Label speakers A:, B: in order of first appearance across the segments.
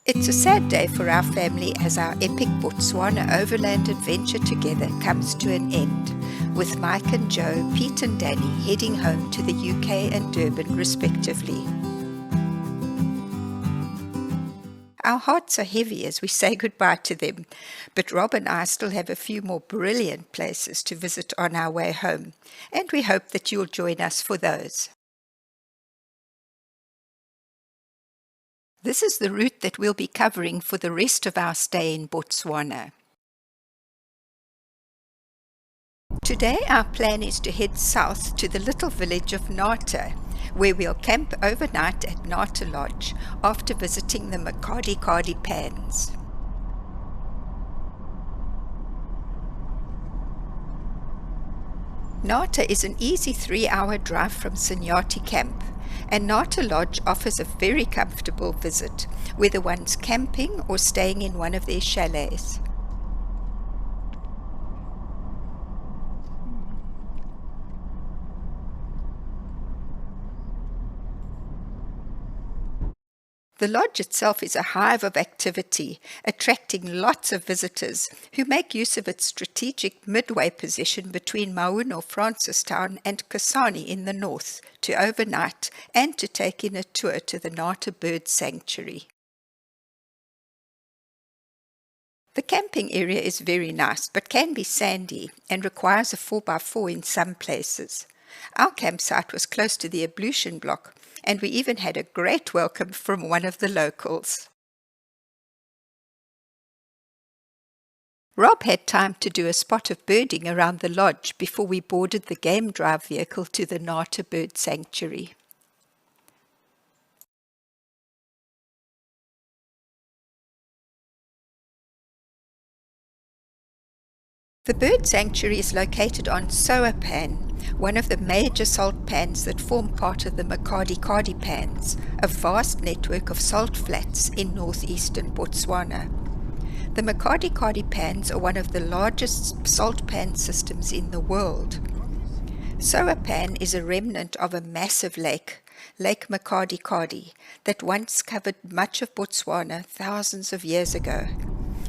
A: It's a sad day for our family as our epic Botswana overland adventure together comes to an end, with Mike and Joe, Pete and Danny heading home to the UK and Durban respectively. Our hearts are heavy as we say goodbye to them, but Rob and I still have a few more brilliant places to visit on our way home, and we hope that you'll join us for those. This is the route that we'll be covering for the rest of our stay in Botswana. Today our plan is to head south to the little village of Nata, where we'll camp overnight at Nata Lodge after visiting the Makgadikgadi Pans. Nata is an easy 3-hour drive from Sanyati Camp, and Nata Lodge offers a very comfortable visit, whether one's camping or staying in one of their chalets. The lodge itself is a hive of activity, attracting lots of visitors who make use of its strategic midway position between Mauno Francistown and Kasane in the north to overnight and to take in a tour to the Nata Bird Sanctuary. The camping area is very nice but can be sandy and requires a 4x4 in some places. Our campsite was close to the ablution block, and we even had a great welcome from one of the locals. Rob had time to do a spot of birding around the lodge before we boarded the game drive vehicle to the Nata Bird Sanctuary. The bird sanctuary is located on Sowa Pan, one of the major salt pans that form part of the Makgadikgadi Pans, a vast network of salt flats in northeastern Botswana. The Makgadikgadi Pans are one of the largest salt pan systems in the world. Sowa Pan is a remnant of a massive lake, Lake Makgadikgadi, that once covered much of Botswana thousands of years ago.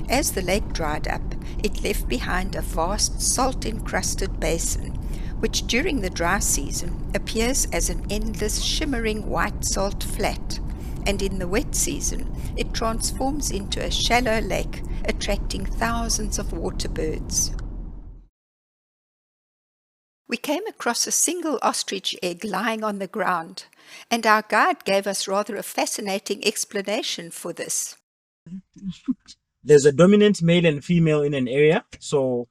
A: As the lake dried up, it left behind a vast salt-encrusted basin, which during the dry season appears as an endless shimmering white salt flat, and in the wet season it transforms into a shallow lake, attracting thousands of water birds. We came across a single ostrich egg lying on the ground, and our guide gave us rather a fascinating explanation for this.
B: There's a dominant male and female in an area. So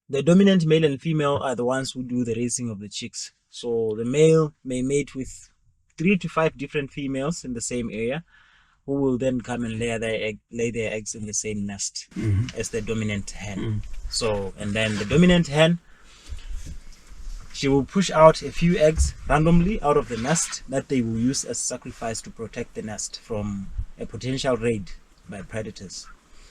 B: the dominant male and female are the ones who do the raising of the chicks. So the male may mate with 3 to 5 different females in the same area, who will then come and lay their eggs in the same nest as the dominant hen. So, and then the dominant hen, she will push out a few eggs randomly out of the nest that they will use as sacrifice to protect the nest from a potential raid by predators.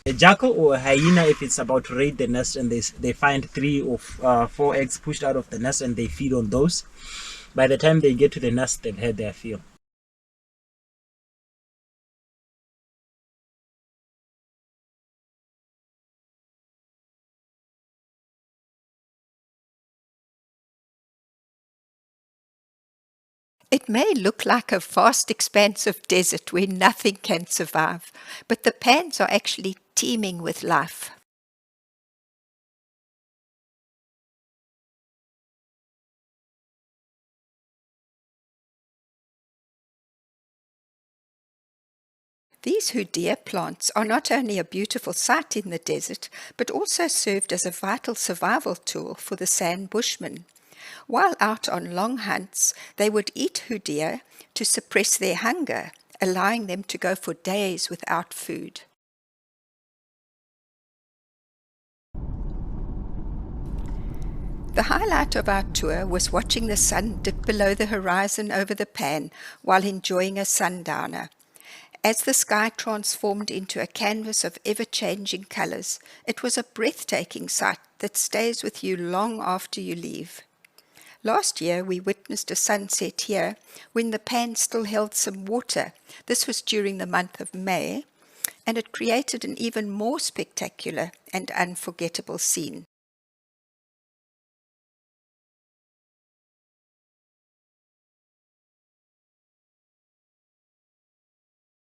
B: A jackal or a hyena, if it's about to raid the nest and they find 3 or 4 eggs pushed out of the nest and they feed on those, by the time they get to the nest, they've had their fill.
A: It may look like a vast expanse of desert where nothing can survive, but the pans are actually teeming with life. These hoodia plants are not only a beautiful sight in the desert, but also served as a vital survival tool for the San Bushmen. While out on long hunts, they would eat hoodia to suppress their hunger, allowing them to go for days without food. The highlight of our tour was watching the sun dip below the horizon over the pan while enjoying a sundowner. As the sky transformed into a canvas of ever-changing colors, it was a breathtaking sight that stays with you long after you leave. Last year we witnessed a sunset here when the pan still held some water. This was during the month of May, and it created an even more spectacular and unforgettable scene.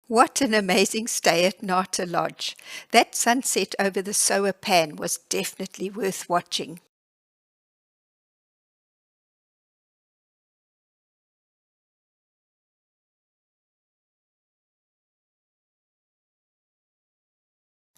A: What an amazing stay at Nata Lodge. That sunset over the Sowa Pan was definitely worth watching.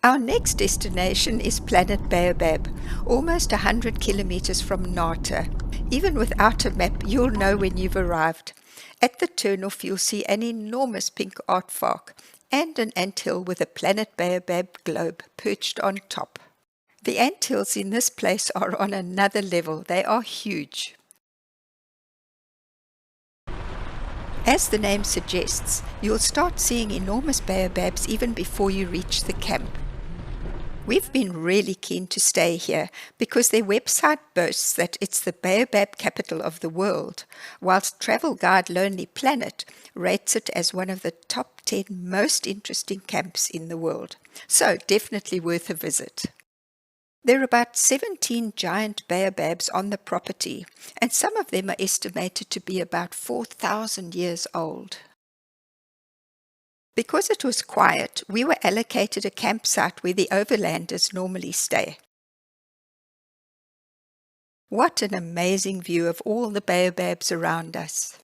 A: Our next destination is Planet Baobab, almost 100 kilometers from Nata. Even without a map, you'll know when you've arrived. At the turnoff, you'll see an enormous pink aardvark and an anthill with a Planet Baobab globe perched on top. The anthills in this place are on another level. They are huge. As the name suggests, you'll start seeing enormous baobabs even before you reach the camp. We've been really keen to stay here because their website boasts that it's the baobab capital of the world, whilst travel guide Lonely Planet rates it as one of the top 10 most interesting camps in the world. So definitely worth a visit. There are about 17 giant baobabs on the property, and some of them are estimated to be about 4,000 years old. Because it was quiet, we were allocated a campsite where the overlanders normally stay. What an amazing view of all the baobabs around us.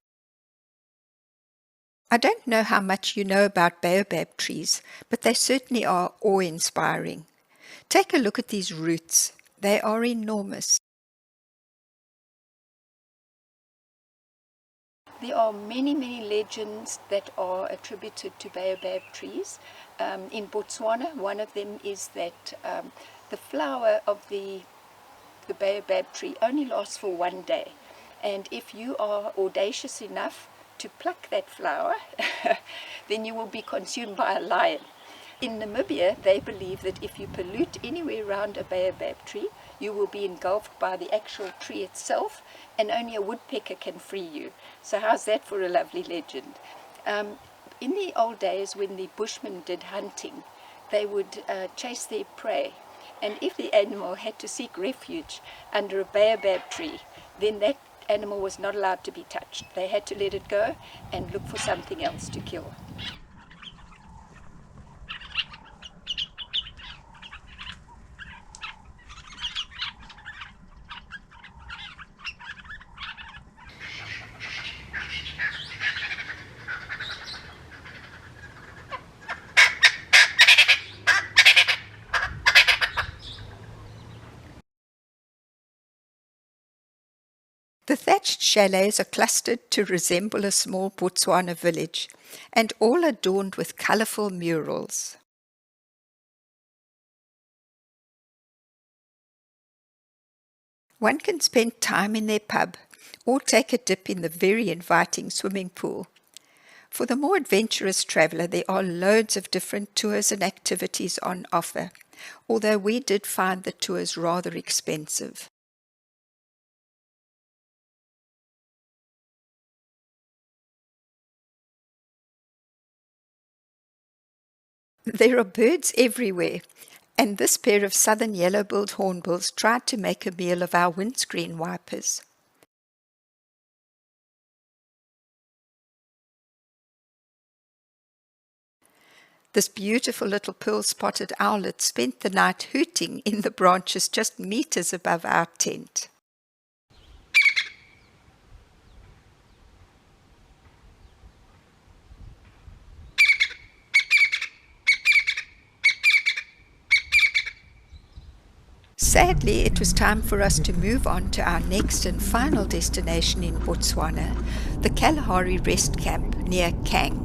A: I don't know how much you know about baobab trees, but they certainly are awe-inspiring. Take a look at these roots. They are enormous. There are many legends that are attributed to baobab trees. In Botswana, one of them is that the flower of the baobab tree only lasts for one day. And if you are audacious enough to pluck that flower, then you will be consumed by a lion. In Namibia, they believe that if you pollute anywhere around a baobab tree, you will be engulfed by the actual tree itself, and only a woodpecker can free you. So how's that for a lovely legend? In the old days, when the Bushmen did hunting, they would chase their prey. And if the animal had to seek refuge under a baobab tree, then that animal was not allowed to be touched. They had to let it go and look for something else to kill. The thatched chalets are clustered to resemble a small Botswana village, and all adorned with colourful murals. One can spend time in their pub or take a dip in the very inviting swimming pool. For the more adventurous traveller, there are loads of different tours and activities on offer, although we did find the tours rather expensive. There are birds everywhere, and this pair of southern yellow-billed hornbills tried to make a meal of our windscreen wipers. This beautiful little pearl-spotted owlet spent the night hooting in the branches just meters above our tent. Sadly, it was time for us to move on to our next and final destination in Botswana, the Kalahari Rest Camp near Kang.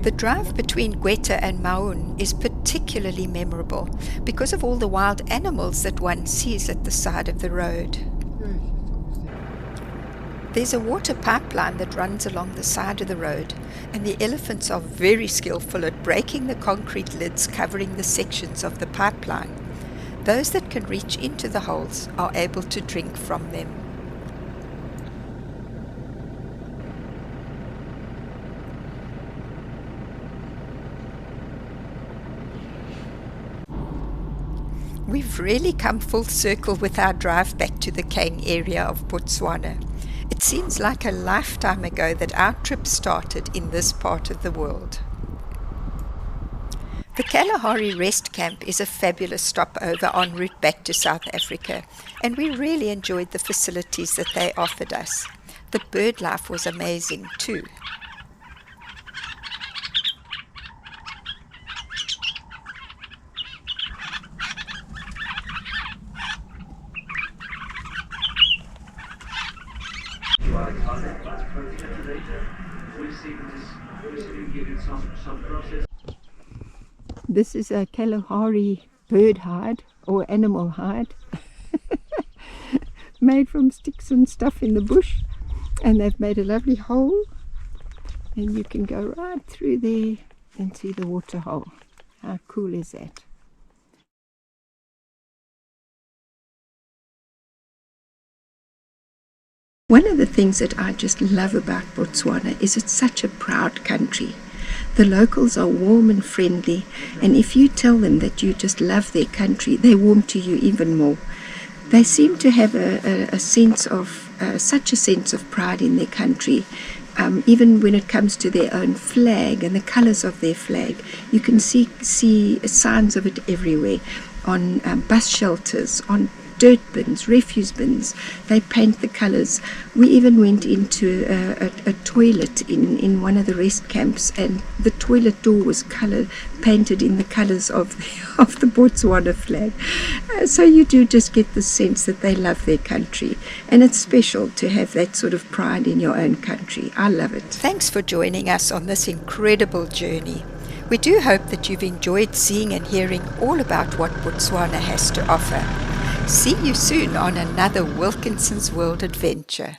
A: The drive between Gweta and Maun is particularly memorable because of all the wild animals that one sees at the side of the road. There's a water pipeline that runs along the side of the road, and the elephants are very skillful at breaking the concrete lids covering the sections of the pipeline. Those that can reach into the holes are able to drink from them. We've really come full circle with our drive back to the Cane area of Botswana. It seems like a lifetime ago that our trip started in this part of the world. The Kalahari Rest Camp is a fabulous stopover en route back to South Africa, and we really enjoyed the facilities that they offered us. The bird life was amazing too. This is a Kalahari bird hide or animal hide made from sticks and stuff in the bush, and they've made a lovely hole, and you can go right through there and see the water hole. How cool is that? One of the things that I just love about Botswana is it's such a proud country. The locals are warm and friendly, and if you tell them that you just love their country, they warm to you even more. They seem to have a sense of, such a sense of pride in their country. Even when it comes to their own flag and the colours of their flag, you can see signs of it everywhere, on bus shelters, on dirt bins, refuse bins. They paint the colours. We even went into a toilet in one of the rest camps, and the toilet door was painted in the colours of the Botswana flag. So you do just get the sense that they love their country, and it's special to have that sort of pride in your own country. I love it. Thanks for joining us on this incredible journey. We do hope that you've enjoyed seeing and hearing all about what Botswana has to offer. See you soon on another Wilkinson's World adventure.